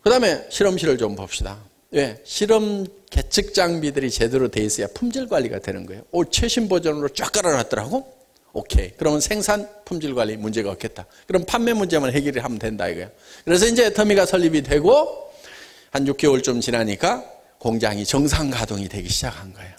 그 다음에 실험실을 좀 봅시다. 왜? 실험 계측 장비들이 제대로 돼 있어야 품질 관리가 되는 거예요. 최신 버전으로 쫙 깔아놨더라고. 오케이. 그러면 생산 품질 관리 문제가 없겠다. 그럼 판매 문제만 해결을 하면 된다 이거예요. 그래서 이제 애터미가 설립이 되고 한 6개월쯤 지나니까 공장이 정상 가동이 되기 시작한 거예요.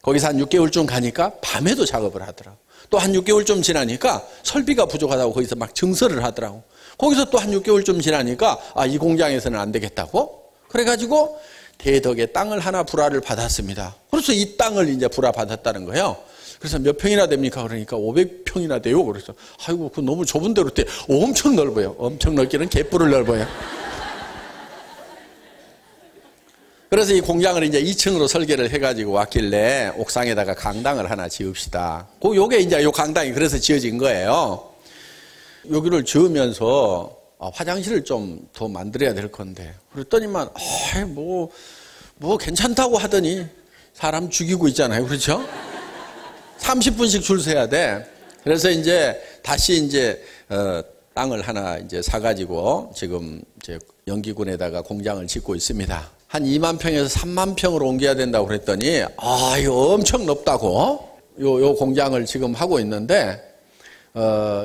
거기서 한 6개월쯤 가니까 밤에도 작업을 하더라고. 또 한 6개월쯤 지나니까 설비가 부족하다고 거기서 막 증설을 하더라고. 거기서 또 한 6개월쯤 지나니까 이 공장에서는 안 되겠다고. 그래가지고 대덕에 땅을 하나 불화를 받았습니다. 그래서 이 땅을 이제 불화 받았다는 거예요. 그래서 몇 평이나 됩니까? 그러니까 500평이나 돼요. 그래서 아이고 그 너무 좁은 데로 때 엄청 넓어요. 엄청 넓기는 개뿔을 넓어요. 그래서 이 공장을 이제 2층으로 설계를 해가지고 왔길래 옥상에다가 강당을 하나 지읍시다. 요게 이제 요 강당이 그래서 지어진 거예요. 여기를 지으면서 화장실을 좀 더 만들어야 될 건데 그랬더니만 뭐 괜찮다고 하더니 사람 죽이고 있잖아요. 그렇죠? 30분씩 줄 서야 돼. 그래서 이제 다시 이제 땅을 하나 이제 사가지고 지금 이제 연기군에다가 공장을 짓고 있습니다. 한 2만 평에서 3만 평으로 옮겨야 된다고 그랬더니 이거 엄청 넓다고 요 공장을 지금 하고 있는데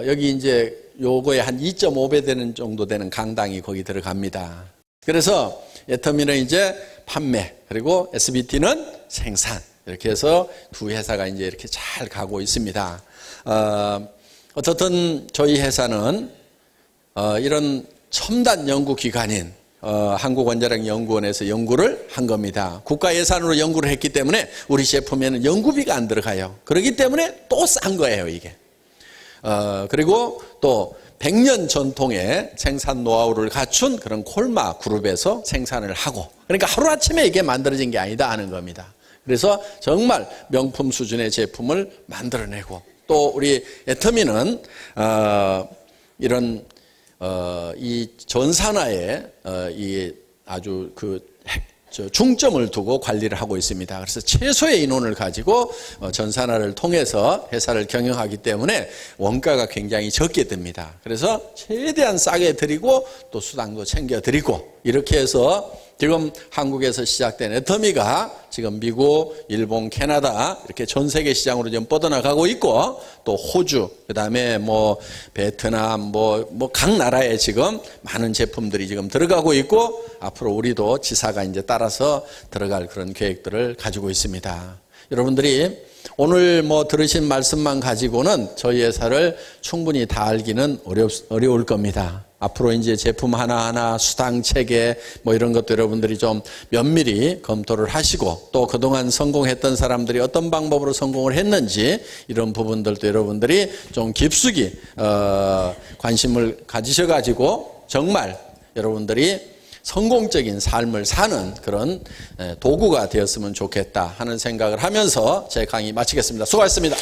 여기 이제 요거에 한 2.5배 되는 정도 되는 강당이 거기 들어갑니다. 그래서 애터미는 이제 판매 그리고 SBT는 생산 이렇게 해서 두 회사가 이제 이렇게 잘 가고 있습니다. 어떻든 저희 회사는 이런 첨단 연구기관인 한국원자력연구원에서 연구를 한 겁니다. 국가 예산으로 연구를 했기 때문에 우리 제품에는 연구비가 안 들어가요. 그렇기 때문에 또 싼 거예요, 이게. 그리고 또 100년 전통의 생산 노하우를 갖춘 그런 콜마 그룹에서 생산을 하고 그러니까 하루아침에 이게 만들어진 게 아니다 하는 겁니다. 그래서 정말 명품 수준의 제품을 만들어내고 또 우리 애터미는 이런 이 전산화에 이 아주 중점을 두고 관리를 하고 있습니다. 그래서 최소의 인원을 가지고 전산화를 통해서 회사를 경영하기 때문에 원가가 굉장히 적게 듭니다. 그래서 최대한 싸게 드리고 또 수당도 챙겨 드리고 이렇게 해서 지금 한국에서 시작된 애터미가 지금 미국, 일본, 캐나다 이렇게 전 세계 시장으로 지금 뻗어나가고 있고 또 호주, 그다음에 뭐 베트남 뭐 각 나라에 지금 많은 제품들이 지금 들어가고 있고 앞으로 우리도 지사가 이제 따라서 들어갈 그런 계획들을 가지고 있습니다. 여러분들이 오늘 뭐 들으신 말씀만 가지고는 저희 회사를 충분히 다 알기는 어려울 겁니다. 앞으로 이제 제품 하나하나 수당 체계 뭐 이런 것도 여러분들이 좀 면밀히 검토를 하시고 또 그동안 성공했던 사람들이 어떤 방법으로 성공을 했는지 이런 부분들도 여러분들이 좀 깊숙이 관심을 가지셔가지고 정말 여러분들이 성공적인 삶을 사는 그런 도구가 되었으면 좋겠다 하는 생각을 하면서 제 강의 마치겠습니다. 수고하셨습니다.